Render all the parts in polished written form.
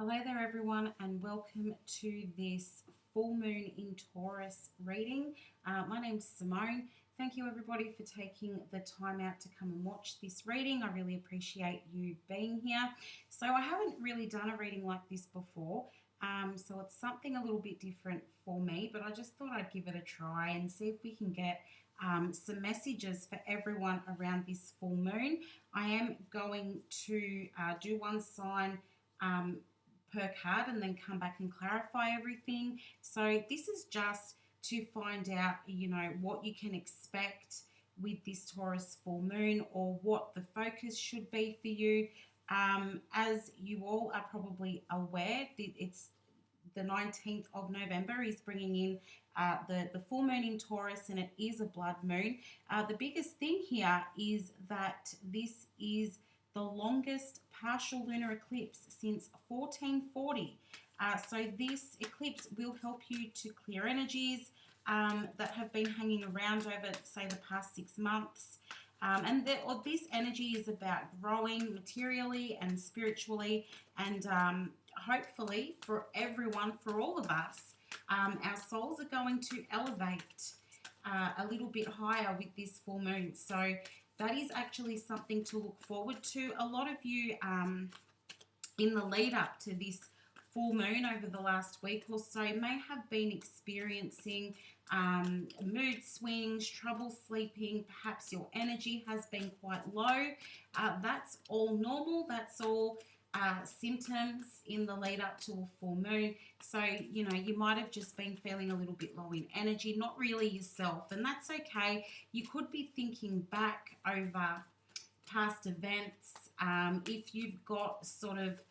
Hello there, everyone, and welcome to this full moon in Taurus reading. My name's Simone. Thank you, everybody, for taking the time out to come and watch this reading. I really appreciate you being here. So, I haven't really done a reading like this before, so it's something a little bit different for me, but I just thought I'd give it a try and see if we can get some messages for everyone around this full moon. I am going to do one sign per card and then come back and clarify everything. So this is just to find out, what you can expect with this Taurus full moon or what the focus should be for you. As you all are probably aware, it's the 19th of November is bringing in the full moon in Taurus, and it is a blood moon. The biggest thing here is that this is the longest partial lunar eclipse since 1440. So this eclipse will help you to clear energies that have been hanging around over, say, the past 6 months. This energy is about growing materially and spiritually, and hopefully for everyone, for all of us, our souls are going to elevate a little bit higher with this full moon. So that is actually something to look forward to. A lot of you in the lead up to this full moon over the last week or so may have been experiencing mood swings, trouble sleeping, perhaps your energy has been quite low. That's all normal. That's all symptoms in the lead up to a full moon. So, you might have just been feeling a little bit low in energy, not really yourself, and that's okay. You could be thinking back over past events. If you've got sort of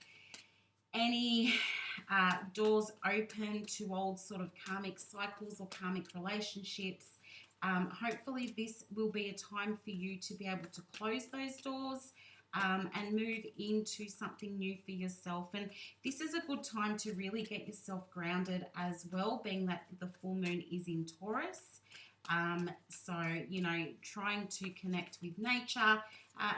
any doors open to old sort of karmic cycles or karmic relationships, hopefully this will be a time for you to be able to close those doors and move into something new for yourself. And this is a good time to really get yourself grounded as well, being that the full moon is in Taurus. So, trying to connect with nature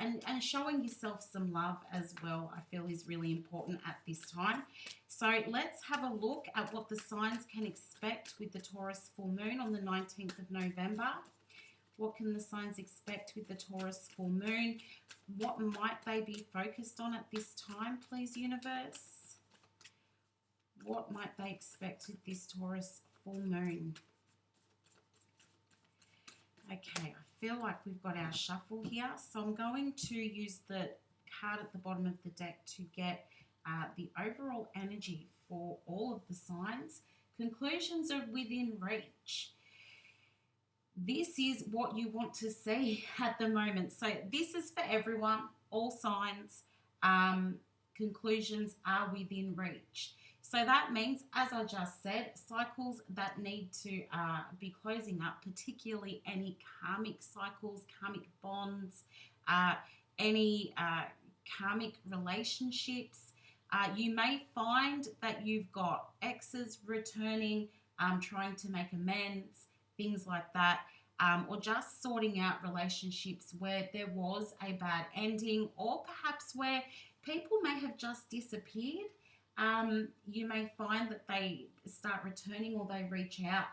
and showing yourself some love as well, I feel is really important at this time. So let's have a look at what the signs can expect with the Taurus full moon on the 19th of November. What can the signs expect with the Taurus full moon? What might they be focused on at this time, please, universe? What might they expect with this Taurus full moon? Okay, I feel like we've got our shuffle here. So I'm going to use the card at the bottom of the deck to get the overall energy for all of the signs. Conclusions are within reach. This is what you want to see at the moment. So this is for everyone, all signs. Conclusions are within reach. So that means, as I just said, cycles that need to be closing up, particularly any karmic cycles, karmic bonds, any karmic relationships. You may find that you've got exes returning, trying to make amends, things like that, or just sorting out relationships where there was a bad ending, or perhaps where people may have just disappeared. You may find that they start returning or they reach out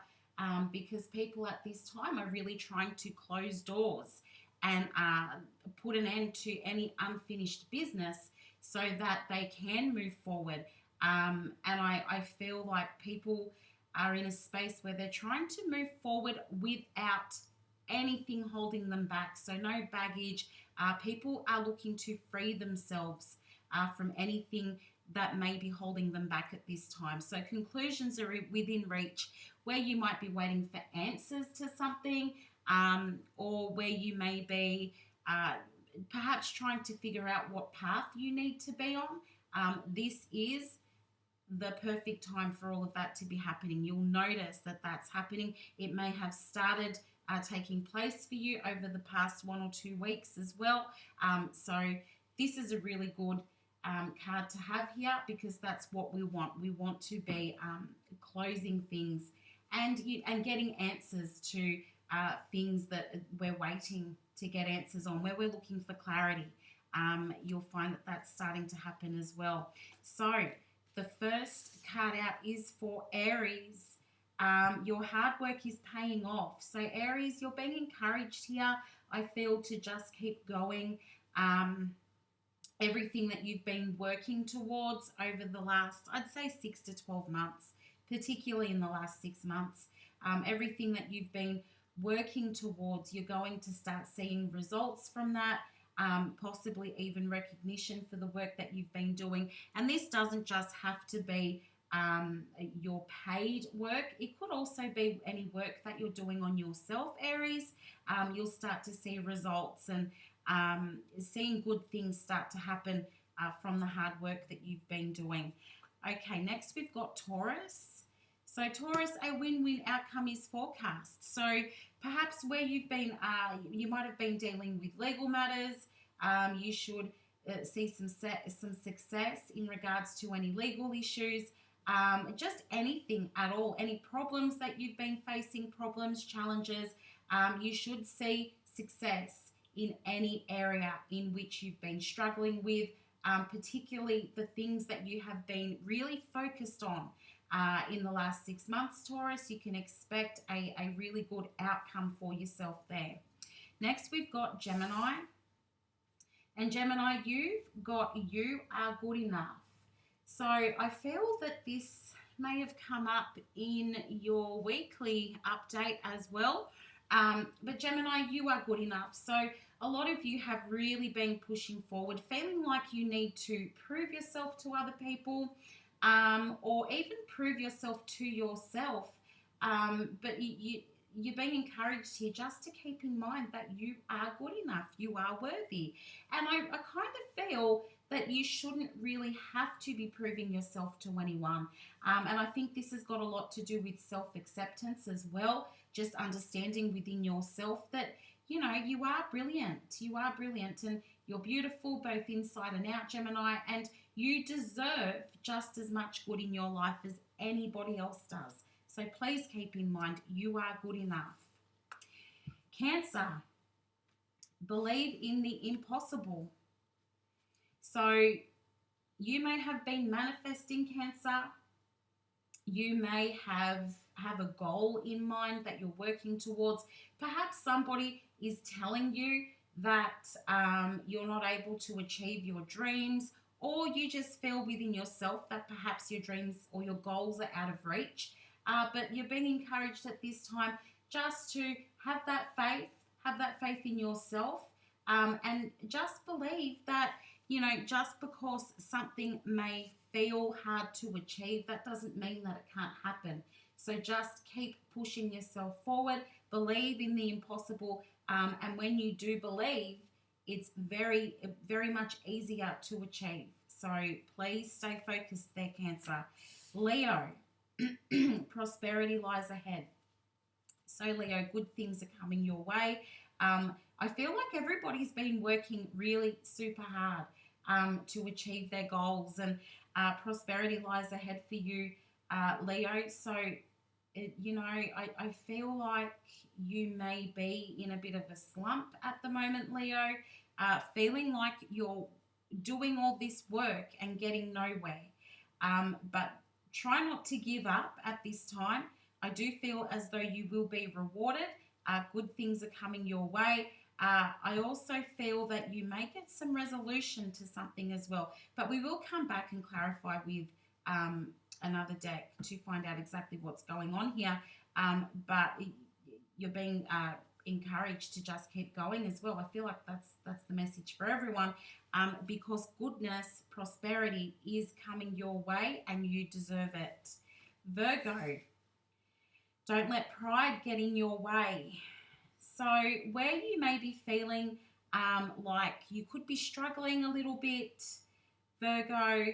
because people at this time are really trying to close doors and put an end to any unfinished business so that they can move forward. And I feel like people are in a space where they're trying to move forward without anything holding them back. So no baggage. People are looking to free themselves from anything that may be holding them back at this time. So conclusions are within reach, where you might be waiting for answers to something, or where you may be perhaps trying to figure out what path you need to be on. This is the perfect time for all of that to be happening. You'll notice that that's happening. It may have started taking place for you over the past 1 or 2 weeks as well. So this is a really good card to have here, because that's what we want. We want to be closing things and getting answers to things that we're waiting to get answers on, where we're looking for clarity. You'll find that that's starting to happen as well. So The first card out is for Aries. Your hard work is paying off. So Aries, you're being encouraged here, I feel, to just keep going. Everything that you've been working towards over the last, I'd say 6 to 12 months, particularly in the last 6 months, everything that you've been working towards, you're going to start seeing results from that, possibly even recognition for the work that you've been doing. And this doesn't just have to be your paid work. It could also be any work that you're doing on yourself, Aries. You'll start to see results and seeing good things start to happen from the hard work that you've been doing. Okay, next we've got Taurus. So Taurus, a win-win outcome is forecast. So perhaps where you've been, you might have been dealing with legal matters. You should see some success in regards to any legal issues. Just anything at all, any problems that you've been facing, problems, challenges, you should see success in any area in which you've been struggling with, particularly the things that you have been really focused on in the last 6 months, Taurus. You can expect a really good outcome for yourself there. Next, we've got Gemini. And Gemini, you are good enough. So I feel that this may have come up in your weekly update as well. But Gemini, you are good enough. So a lot of you have really been pushing forward, feeling like you need to prove yourself to other people, or even prove yourself to yourself. But you're being encouraged here just to keep in mind that you are good enough. You are worthy. And I kind of feel that you shouldn't really have to be proving yourself to anyone. And I think this has got a lot to do with self-acceptance as well, just understanding within yourself that, you know, you are brilliant. You are brilliant and you're beautiful both inside and out, Gemini, and you deserve just as much good in your life as anybody else does. So please keep in mind, you are good enough. Cancer, believe in the impossible. So you may have been manifesting, Cancer. You may have a goal in mind that you're working towards. Perhaps somebody is telling you that you're not able to achieve your dreams, or you just feel within yourself that perhaps your dreams or your goals are out of reach. But you're being encouraged at this time just to have that faith in yourself, and just believe that, you know, just because something may feel hard to achieve, that doesn't mean that it can't happen. So just keep pushing yourself forward, believe in the impossible, and when you do believe, it's very, very much easier to achieve. So please stay focused there, Cancer. Leo, prosperity lies ahead. So Leo, good things are coming your way. I feel like everybody's been working really super hard to achieve their goals, and prosperity lies ahead for you, Leo. So, you know, I feel like you may be in a bit of a slump at the moment, Leo, feeling like you're doing all this work and getting nowhere. But try not to give up at this time. I do feel as though you will be rewarded. Good things are coming your way. I also feel that you may get some resolution to something as well. But we will come back and clarify with another deck to find out exactly what's going on here. But you're being encouraged to just keep going as well. I feel like that's the message for everyone, because goodness, prosperity is coming your way and you deserve it. Virgo, don't let pride get in your way. So where you may be feeling like you could be struggling a little bit, Virgo,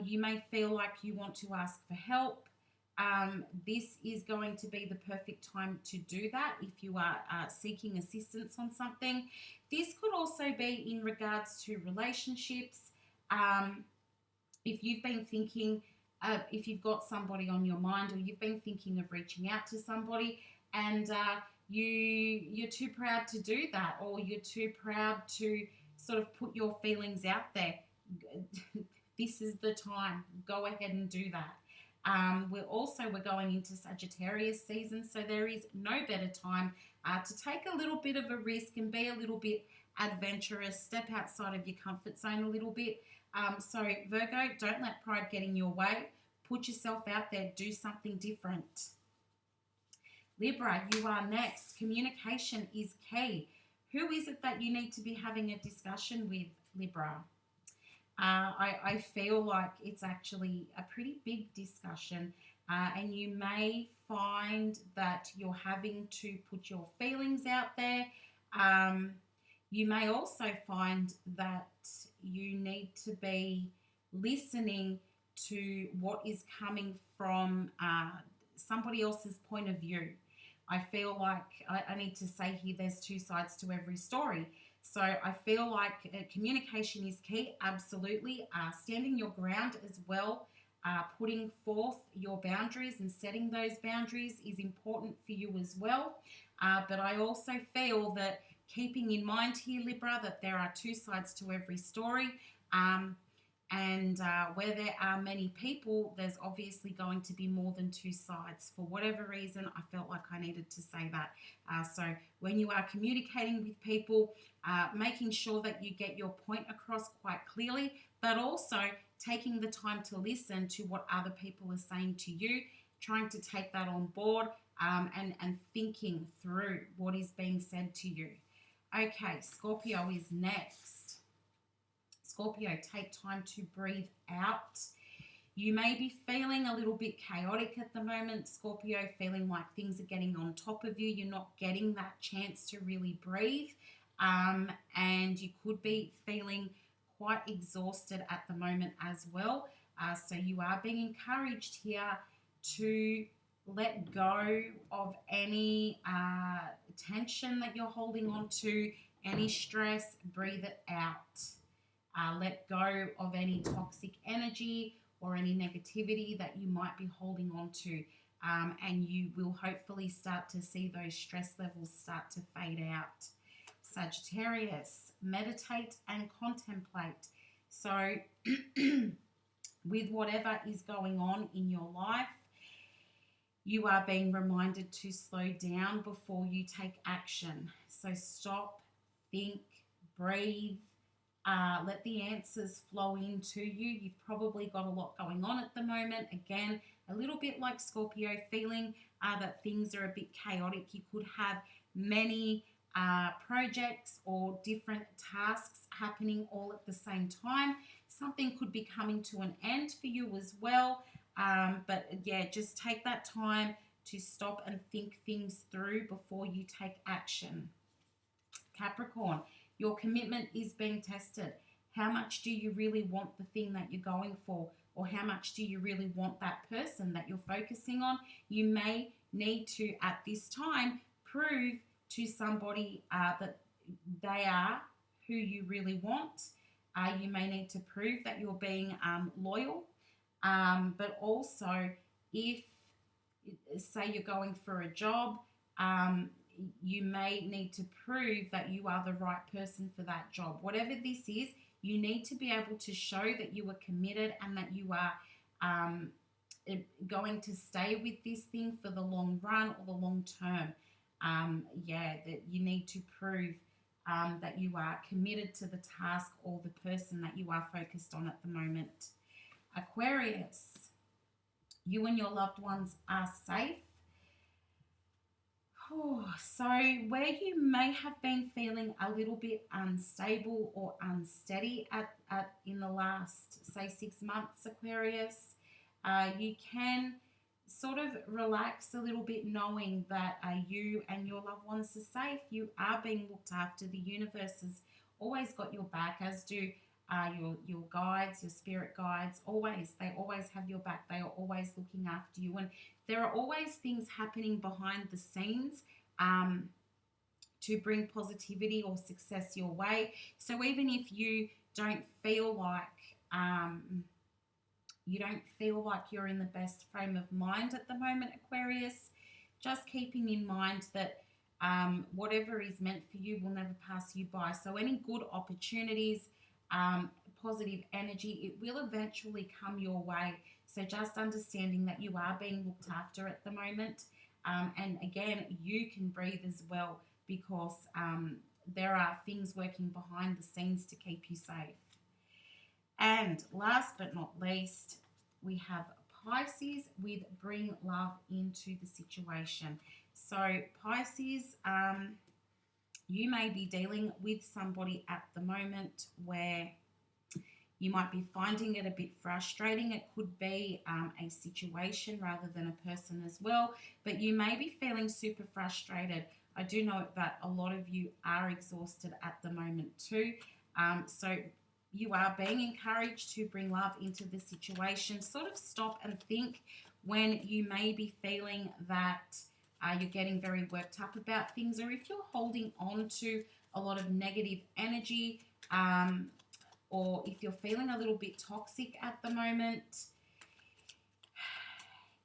you may feel like you want to ask for help. This is going to be the perfect time to do that if you are seeking assistance on something. This could also be in regards to relationships. If you've been thinking, if you've got somebody on your mind, or you've been thinking of reaching out to somebody and you're too proud to do that, or you're too proud to sort of put your feelings out there, this is the time. Go ahead and do that. We're going into Sagittarius season, so there is no better time to take a little bit of a risk and be a little bit adventurous, step outside of your comfort zone a little bit. So Virgo, don't let pride get in your way. Put yourself out there, do something different. Libra, you are next. Communication is key. Who is it that you need to be having a discussion with, Libra? I feel like it's actually a pretty big discussion, and you may find that you're having to put your feelings out there. You may also find that you need to be listening to what is coming from somebody else's point of view. I feel like I need to say here there's two sides to every story. So I feel like communication is key, absolutely. Standing your ground as well, putting forth your boundaries and setting those boundaries is important for you as well. But I also feel that keeping in mind here, Libra, that there are two sides to every story. And where there are many people, there's obviously going to be more than two sides. For whatever reason, I felt like I needed to say that. So when you are communicating with people, making sure that you get your point across quite clearly, but also taking the time to listen to what other people are saying to you, trying to take that on board, and thinking through what is being said to you. Okay, Scorpio is next. Scorpio, take time to breathe out. You may be feeling a little bit chaotic at the moment, Scorpio, feeling like things are getting on top of you. You're not getting that chance to really breathe, and you could be feeling quite exhausted at the moment as well. So you are being encouraged here to let go of any tension that you're holding on to, any stress, breathe it out. Let go of any toxic energy or any negativity that you might be holding on to. And you will hopefully start to see those stress levels start to fade out. Sagittarius, meditate and contemplate. So with whatever is going on in your life, you are being reminded to slow down before you take action. So stop, think, breathe. Let the answers flow into you. You've probably got a lot going on at the moment. Again, a little bit like Scorpio, feeling that things are a bit chaotic. You could have many projects or different tasks happening all at the same time. Something could be coming to an end for you as well. But yeah, just take that time to stop and think things through before you take action. Capricorn, your commitment is being tested. How much do you really want the thing that you're going for? Or how much do you really want that person that you're focusing on? You may need to, at this time, prove to somebody that they are who you really want. You may need to prove that you're being loyal. But also, if, say, you're going for a job, you may need to prove that you are the right person for that job. Whatever this is, you need to be able to show that you are committed and that you are going to stay with this thing for the long run or the long term. That you need to prove that you are committed to the task or the person that you are focused on at the moment. Aquarius, you and your loved ones are safe. So where you may have been feeling a little bit unstable or unsteady in the last, say, 6 months, Aquarius, you can sort of relax a little bit knowing that you and your loved ones are safe. You are being looked after. The universe has always got your back, as do your guides, your spirit guides. They always have your back. They are always looking after you, and there are always things happening behind the scenes to bring positivity or success your way. So even if you don't feel like you're in the best frame of mind at the moment, Aquarius, just keeping in mind that whatever is meant for you will never pass you by. So any good opportunities, positive energy. It will eventually come your way. So just understanding that you are being looked after at the moment. And again, you can breathe as well, because there are things working behind the scenes to keep you safe. And last but not least, we have Pisces with bring love into the situation. So Pisces, you may be dealing with somebody at the moment where you might be finding it a bit frustrating. It could be a situation rather than a person as well, but you may be feeling super frustrated. I do know that a lot of you are exhausted at the moment too. So you are being encouraged to bring love into the situation. Sort of stop and think when you may be feeling that you're getting very worked up about things, or if you're holding on to a lot of negative energy, or if you're feeling a little bit toxic at the moment.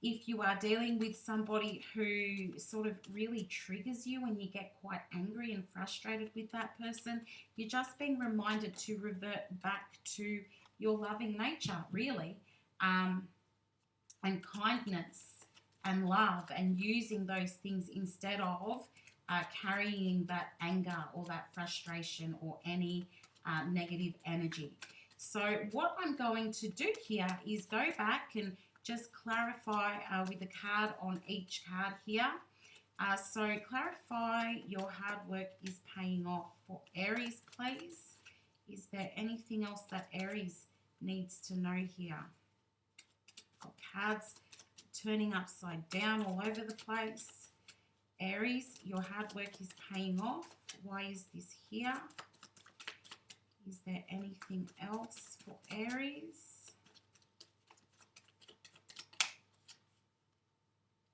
If you are dealing with somebody who sort of really triggers you and you get quite angry and frustrated with that person, you're just being reminded to revert back to your loving nature, really, and kindness and love, and using those things instead of carrying that anger or that frustration or any negative energy. So what I'm going to do here is go back and just clarify with a card on each card here. So clarify your hard work is paying off for Aries, please. Is there anything else that Aries needs to know here? Got cards turning upside down all over the place. Aries, your hard work is paying off. Why is this here? Is there anything else for Aries?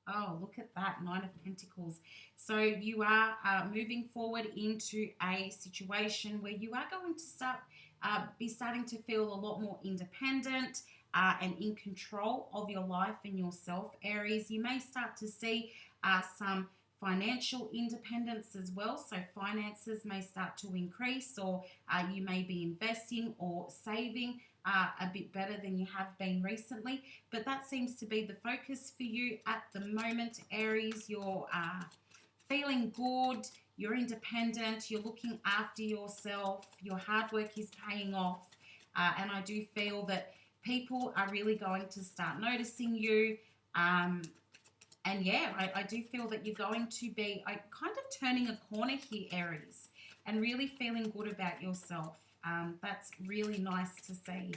Oh, look at that, 9 of Pentacles. So you are moving forward into a situation where you are going to be starting to feel a lot more independent and in control of your life and yourself, Aries. You may start to see some financial independence as well. So finances may start to increase, or you may be investing or saving a bit better than you have been recently. But that seems to be the focus for you at the moment, Aries. You're feeling good, you're independent, you're looking after yourself, your hard work is paying off. And I do feel that people are really going to start noticing you. And yeah, I do feel that you're going to be kind of turning a corner here, Aries, and really feeling good about yourself. That's really nice to see.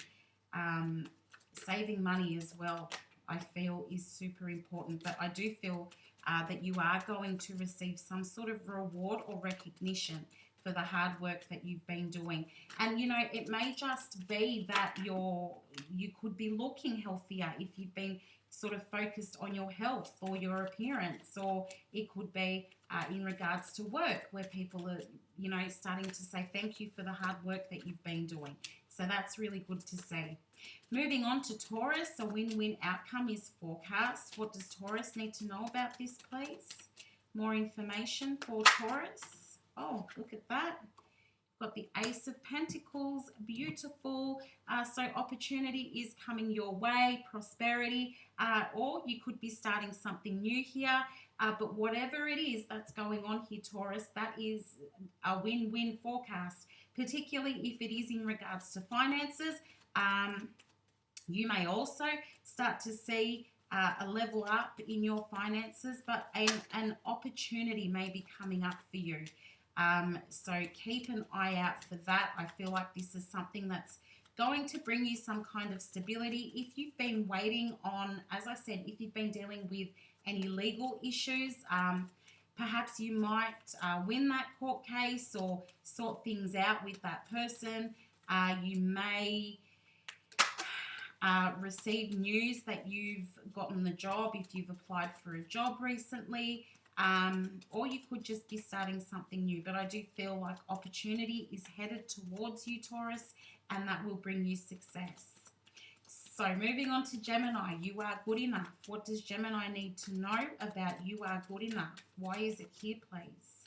Saving money as well, I feel, is super important. But I do feel that you are going to receive some sort of reward or recognition for the hard work that you've been doing. And, you know, it may just be that you could be looking healthier if you've been sort of focused on your health or your appearance, or it could be in regards to work where people are, you know, starting to say thank you for the hard work that you've been doing. So that's really good to see. Moving on to Taurus, a win-win outcome is forecast. What does Taurus need to know about this, please? More information for Taurus. Oh, look at that. Got the Ace of Pentacles, beautiful. So opportunity is coming your way, prosperity, or you could be starting something new here. But whatever it is that's going on here, Taurus, that is a win-win forecast, particularly if it is in regards to finances. You may also start to see a level up in your finances, but an opportunity may be coming up for you. So keep an eye out for that. I feel like this is something that's going to bring you some kind of stability. If you've been waiting on, as I said, if you've been dealing with any legal issues, perhaps you might win that court case or sort things out with that person. You may receive news that you've gotten the job if you've applied for a job recently. Or you could just be starting something new. But I do feel like opportunity is headed towards you, Taurus, and that will bring you success. So moving on to Gemini, you are good enough. What does Gemini need to know about you are good enough? Why is it here, please?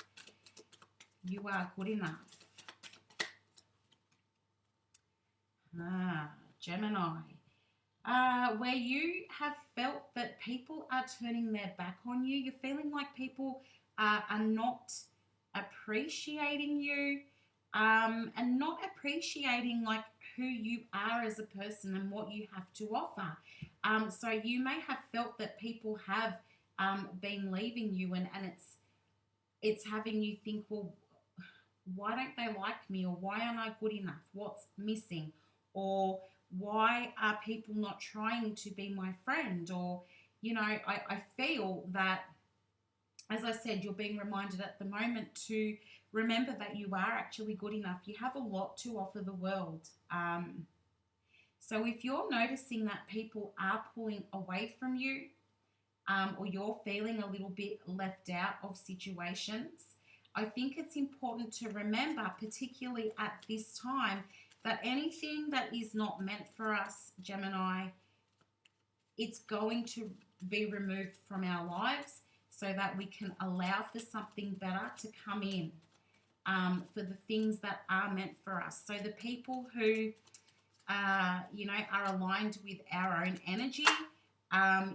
You are good enough. Gemini. Where you have felt that people are turning their back on you. You're feeling like people are not appreciating you, and not appreciating like who you are as a person and what you have to offer. So you may have felt that people have been leaving you, and it's having you think, well, why don't they like me, or why aren't I good enough? What's missing? Or why are people not trying to be my friend? Or, I feel that, as I said, you're being reminded at the moment to remember that you are actually good enough. You have a lot to offer the world. So if you're noticing that people are pulling away from you, or you're feeling a little bit left out of situations, I think it's important to remember, particularly at this time, that anything that is not meant for us, Gemini, it's going to be removed from our lives so that we can allow for something better to come in, for the things that are meant for us. So the people who, are aligned with our own energy,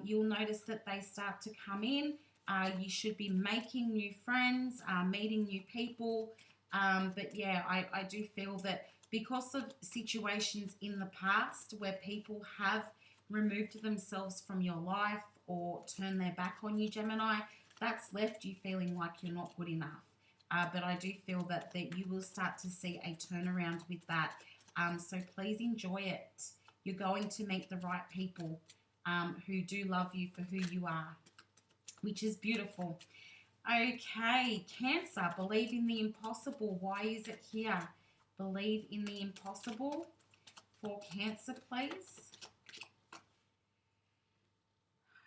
you'll notice that they start to come in. You should be making new friends, meeting new people. But yeah, I do feel that because of situations in the past where people have removed themselves from your life or turned their back on you, Gemini, that's left you feeling like you're not good enough. But I do feel that you will start to see a turnaround with that. So please enjoy it. You're going to meet the right people who do love you for who you are, which is beautiful. Okay, Cancer, believe in the impossible. Why is it here? Believe in the impossible for Cancer, please.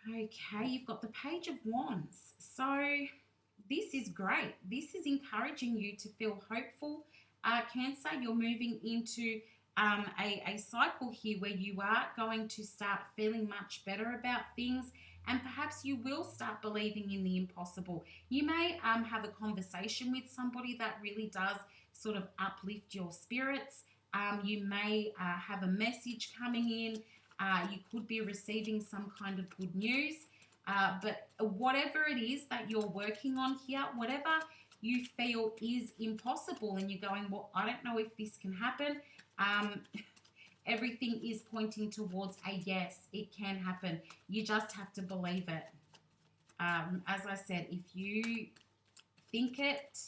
Okay, you've got the Page of Wands. So this is great. This is encouraging you to feel hopeful. Cancer, you're moving into a cycle here where you are going to start feeling much better about things, and perhaps you will start believing in the impossible. You may have a conversation with somebody that really does sort of uplift your spirits. You may have a message coming in. You could be receiving some kind of good news. But whatever it is that you're working on here, whatever you feel is impossible and you're going, well, I don't know if this can happen, everything is pointing towards a yes, it can happen. You just have to believe it. As I said, if you think it,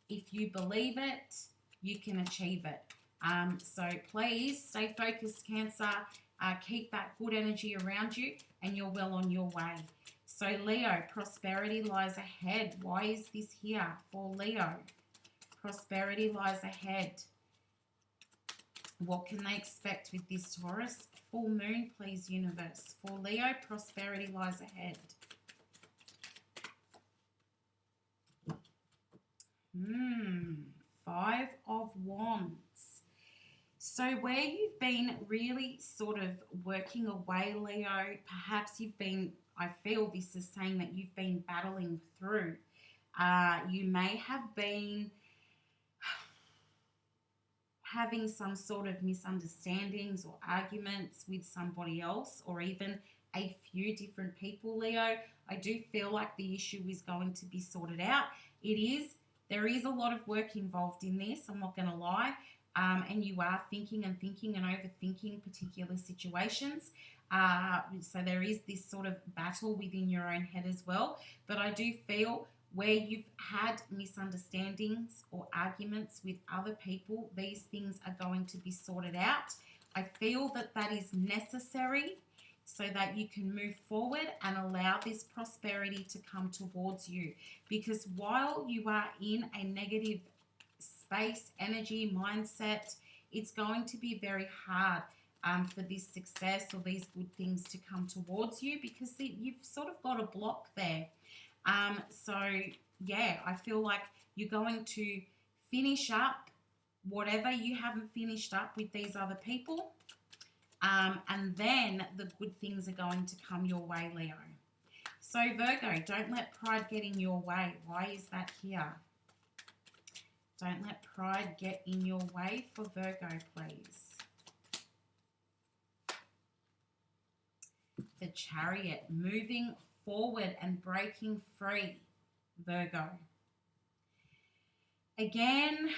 if you believe it, you can achieve it. So please stay focused, Cancer. Keep that good energy around you and you're well on your way. So Leo, prosperity lies ahead. Why is this here for Leo? Prosperity lies ahead. What can they expect with this Taurus? Full moon, please, universe. For Leo, prosperity lies ahead. Five of Wands. So where you've been really sort of working away, Leo, perhaps you've been, I feel this is saying that you've been battling through. You may have been having some sort of misunderstandings or arguments with somebody else, or even a few different people, Leo. I do feel like the issue is going to be sorted out. There is a lot of work involved in this, I'm not going to lie. And you are thinking and overthinking particular situations. So there is this sort of battle within your own head as well. But I do feel where you've had misunderstandings or arguments with other people, these things are going to be sorted out. I feel that that is necessary so that you can move forward and allow this prosperity to come towards you. Because while you are in a negative space, energy, mindset, it's going to be very hard for this success or these good things to come towards you, because you've sort of got a block there. So yeah, I feel like you're going to finish up whatever you haven't finished up with these other people, and then the good things are going to come your way, Leo. So Virgo, don't let pride get in your way. Why is that here? Don't let pride get in your way for Virgo, please. the Chariot, moving forward and breaking free, Virgo. Again,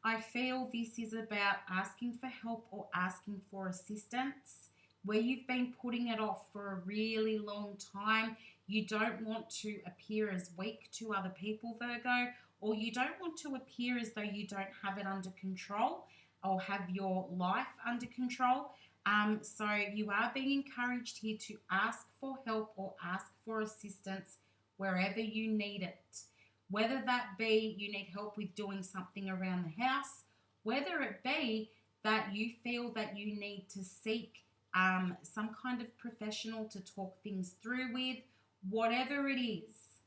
I feel this is about asking for help or asking for assistance where you've been putting it off for a really long time. You don't want to appear as weak to other people, Virgo, or you don't want to appear as though you don't have it under control or have your life under control. So you are being encouraged here to ask for help or ask for assistance wherever you need it. Whether that be you need help with doing something around the house, whether it be that you feel that you need to seek some kind of professional to talk things through with, whatever it is,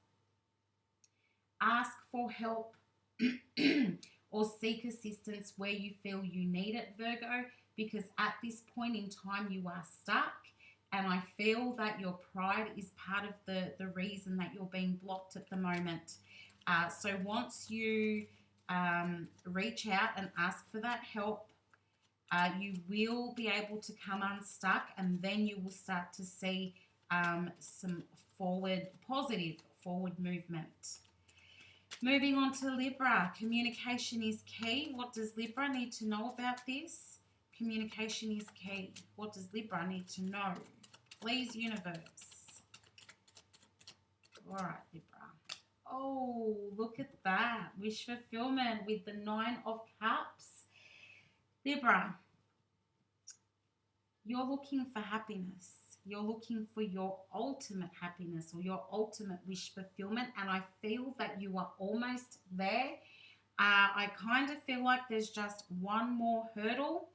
ask for help or seek assistance where you feel you need it, Virgo, because at this point in time you are stuck. And I feel that your pride is part of the reason that you're being blocked at the moment. So once you reach out and ask for that help, you will be able to come unstuck, and then you will start to see some positive forward movement. Moving on to Libra, communication is key. What does Libra need to know about this? Communication is key. What does Libra need to know? Please, universe. All right, Libra. Oh, look at that. Wish fulfillment with the 9 of Cups. Libra, you're looking for happiness. You're looking for your ultimate happiness or your ultimate wish fulfillment. And I feel that you are almost there. I kind of feel like there's just one more hurdle.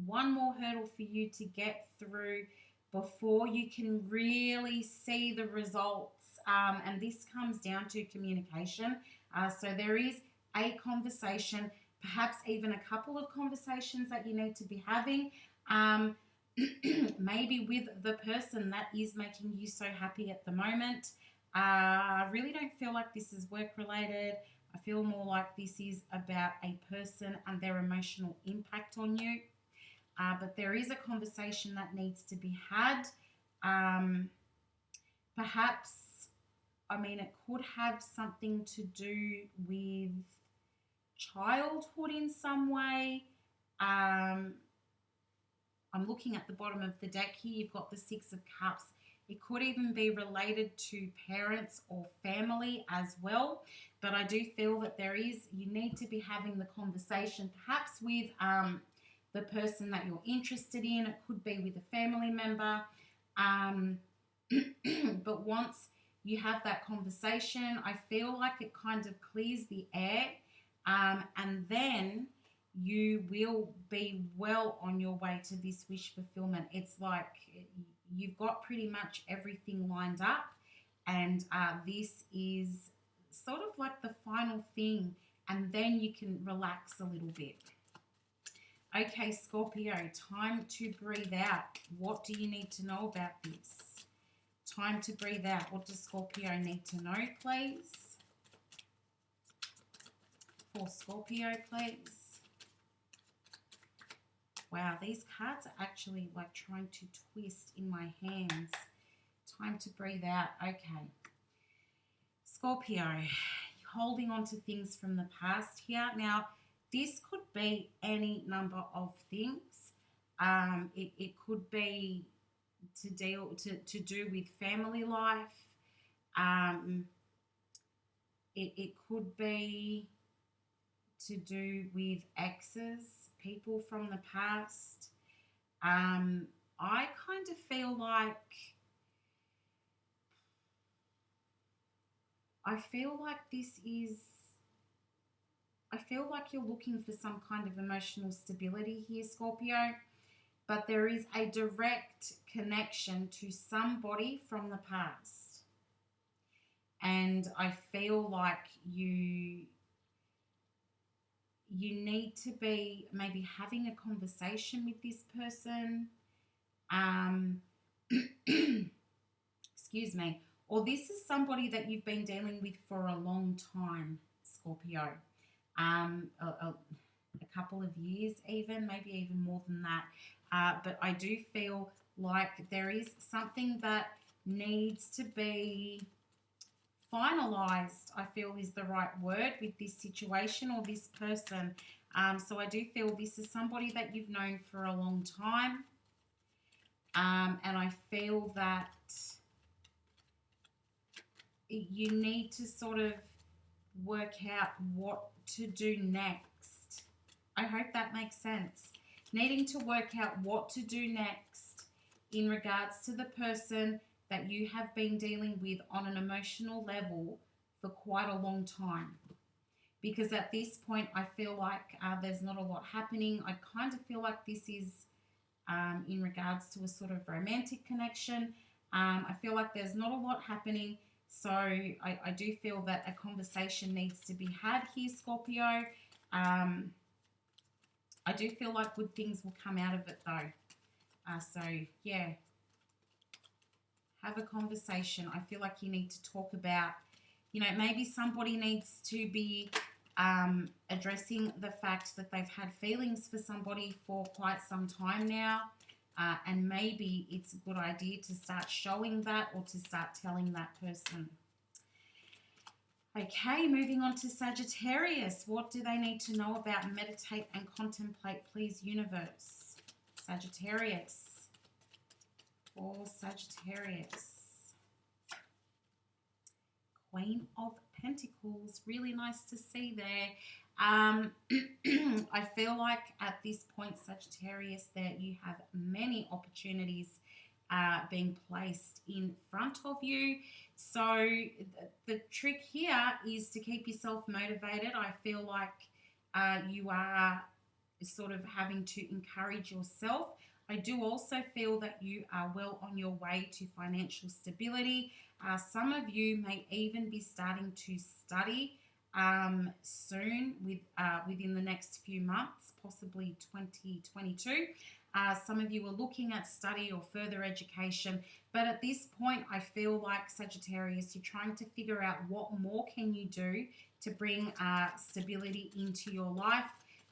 One more hurdle for you to get through before you can really see the results. And this comes down to communication. So there is a conversation, perhaps even a couple of conversations that you need to be having, maybe with the person that is making you so happy at the moment. I really don't feel like this is work related. I feel more like this is about a person and their emotional impact on you. But there is a conversation that needs to be had. Perhaps, I mean, it could have something to do with childhood in some way. I'm looking at the bottom of the deck here. You've got the 6 of Cups. It could even be related to parents or family as well. But I do feel that you need to be having the conversation, perhaps with the person that you're interested in. It could be with a family member. But once you have that conversation, I feel like it kind of clears the air. And then you will be well on your way to this wish fulfillment. It's like you've got pretty much everything lined up, and this is sort of like the final thing, and then you can relax a little bit. Okay, Scorpio, time to breathe out. What do you need to know about this? Time to breathe out. What does Scorpio need to know, please? For Scorpio, please. Wow, these cards are actually like trying to twist in my hands. Time to breathe out. Okay. Scorpio, holding on to things from the past here. Now, this could be any number of things. It could be to do with family life. It could be to do with exes, people from the past. I kind of feel like I feel like you're looking for some kind of emotional stability here, Scorpio, but there is a direct connection to somebody from the past. And I feel like you need to be maybe having a conversation with this person. Excuse me. Or this is somebody that you've been dealing with for a long time, Scorpio. A couple of years even, maybe even more than that. but I do feel like there is something that needs to be finalized, I feel is the right word, with this situation or this person. So I do feel this is somebody that you've known for a long time. And I feel that you need to sort of work out what to do next. I hope that makes sense. Needing to work out what to do next in regards to the person that you have been dealing with on an emotional level for quite a long time. Because at this point, I feel like there's not a lot happening. I kind of feel like this is in regards to a sort of romantic connection. I feel like there's not a lot happening. So I do feel that a conversation needs to be had here, Scorpio. I do feel like good things will come out of it, though. So, yeah. Have a conversation. I feel like you need to talk about, maybe somebody needs to be addressing the fact that they've had feelings for somebody for quite some time now. And maybe it's a good idea to start showing that or to start telling that person. Okay, moving on to Sagittarius. What do they need to know about meditate and contemplate, please, universe? Sagittarius. For Sagittarius. Queen of Pentacles. Really nice to see there. I feel like at this point, Sagittarius, that you have many opportunities being placed in front of you. So the trick here is to keep yourself motivated. I feel like you are sort of having to encourage yourself. I do also feel that you are well on your way to financial stability. Some of you may even be starting to study soon within the next few months, possibly 2022. Some of you are looking at study or further education, but at this point, I feel like Sagittarius, you're trying to figure out what more can you do to bring stability into your life,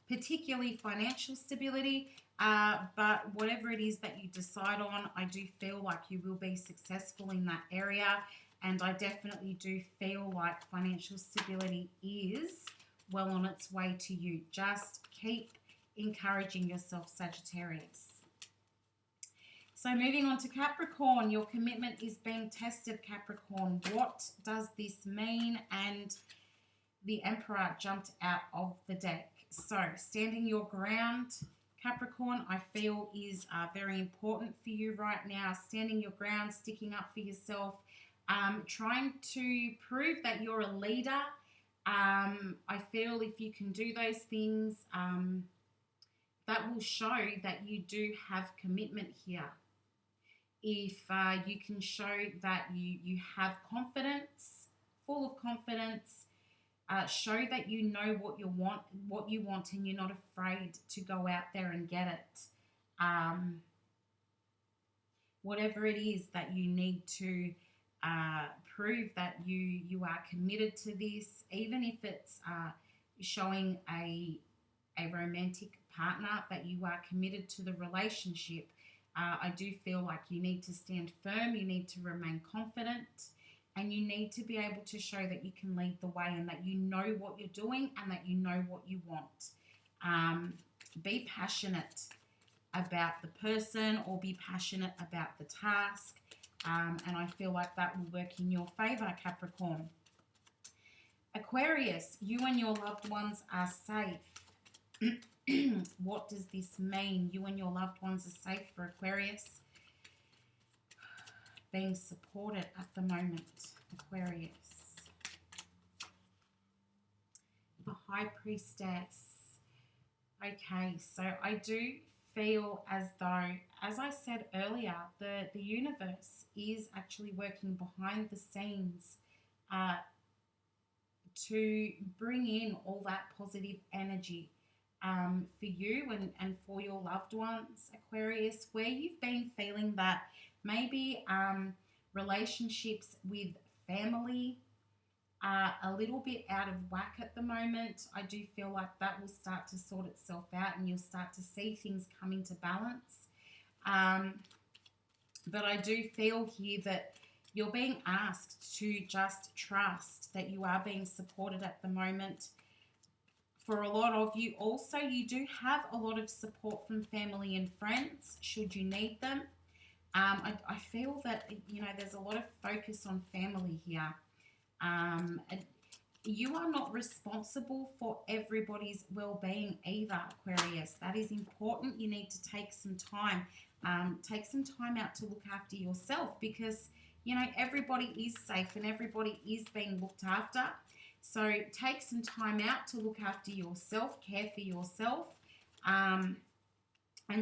particularly financial stability. But whatever it is that you decide on, I do feel like you will be successful in that area. And I definitely do feel like financial stability is well on its way to you. Just keep encouraging yourself, Sagittarius. So moving on to Capricorn, your commitment is being tested, Capricorn. What does this mean? And the Emperor jumped out of the deck. So standing your ground, Capricorn, I feel is very important for you right now. Standing your ground, sticking up for yourself, trying to prove that you're a leader. I feel if you can do those things, that will show that you do have commitment here. If you can show that you have confidence, full of confidence, show that you know what you want, and you're not afraid to go out there and get it. Whatever it is that you need to prove that you are committed to this, even if it's showing a romantic partner that you are committed to the relationship. I do feel like you need to stand firm, you need to remain confident, and you need to be able to show that you can lead the way and that you know what you're doing and that you know what you want. Be passionate about the person or be passionate about the task, and I feel like that will work in your favor, Capricorn. Aquarius, you and your loved ones are safe. What does this mean? You and your loved ones are safe for Aquarius. Being supported at the moment, Aquarius. The High Priestess. Okay, so I do feel as though, as I said earlier, the universe is actually working behind the scenes to bring in all that positive energy for you and for your loved ones, Aquarius, where you've been feeling that maybe relationships with family are a little bit out of whack at the moment. I do feel like that will start to sort itself out and you'll start to see things come into balance. But I do feel here that you're being asked to just trust that you are being supported at the moment. For a lot of you, also, you do have a lot of support from family and friends should you need them. I feel that, you know, there's a lot of focus on family here. You are not responsible for everybody's well-being either, Aquarius. That is important. You need to take some time. Take some time out to look after yourself because, you know, everybody is safe and everybody is being looked after. So take some time out to look after yourself, care for yourself, and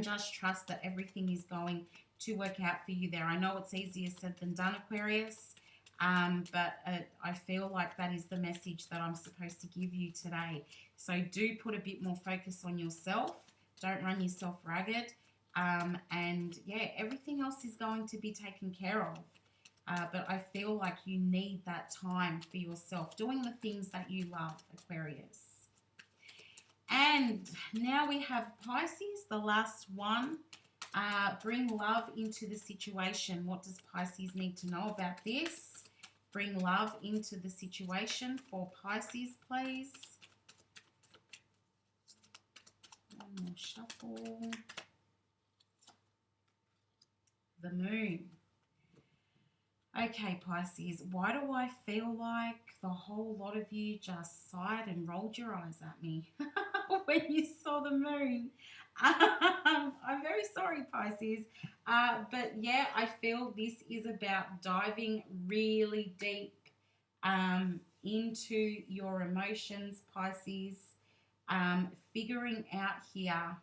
just trust that everything is going to work out for you there. I know it's easier said than done, Aquarius. But I feel like that is the message that I'm supposed to give you today. So do put a bit more focus on yourself. Don't run yourself ragged. And yeah, everything else is going to be taken care of. But I feel like you need that time for yourself, doing the things that you love, Aquarius. And now we have Pisces, the last one. Bring love into the situation. What does Pisces need to know about this? Bring love into the situation for Pisces, please. One more shuffle. The moon. Okay, Pisces, why do I feel like the whole lot of you just sighed and rolled your eyes at me when you saw the moon? I'm very sorry, Pisces. But yeah, I feel this is about diving really deep into your emotions, Pisces. Figuring out here,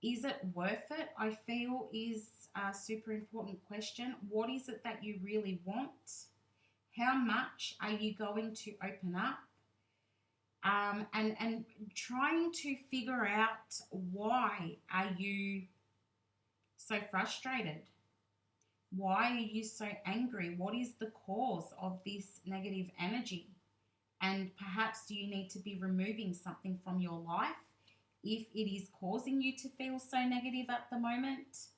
is it worth it? I feel is a super important question. What is it that you really want? How much are you going to open up? And trying to figure out why are you so frustrated? Why are you so angry? What is the cause of this negative energy? And perhaps do you need to be removing something from your life if it is causing you to feel so negative at the moment?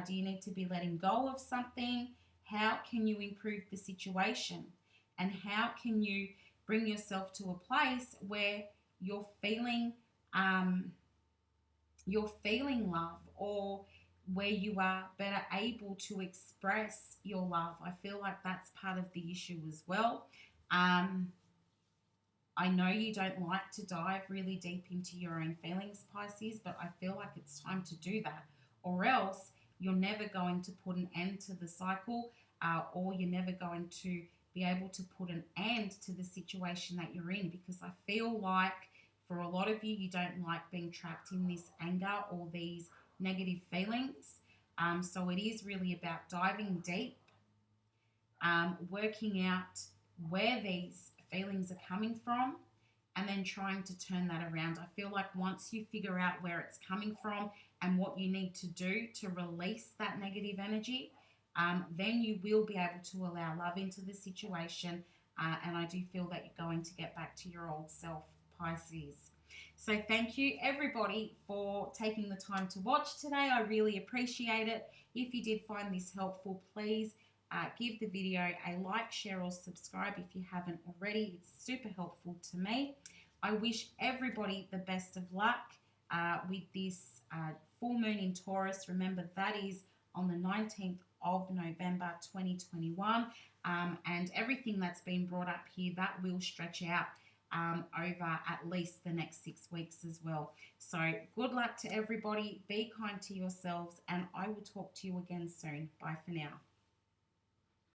Do you need to be letting go of something? How can you improve the situation? And how can you bring yourself to a place where you're feeling love, or where you are better able to express your love? I feel like that's part of the issue as well. I know you don't like to dive really deep into your own feelings, Pisces, but I feel like it's time to do that, or else you're never going to put an end to the cycle, or you're never going to be able to put an end to the situation that you're in, because I feel like for a lot of you, you don't like being trapped in this anger or these negative feelings. So it is really about diving deep, working out where these feelings are coming from, and then trying to turn that around. I feel like once you figure out where it's coming from and what you need to do to release that negative energy, then you will be able to allow love into the situation. And I do feel that you're going to get back to your old self, Pisces. So thank you, everybody, for taking the time to watch today. I really appreciate it. If you did find this helpful, please give the video a like, share, or subscribe if you haven't already. It's super helpful to me. I wish everybody the best of luck with this full moon in Taurus. Remember, that is on the 19th of November 2021. And everything that's been brought up here, that will stretch out over at least the next 6 weeks as well. So good luck to everybody. Be kind to yourselves, and I will talk to you again soon. Bye for now.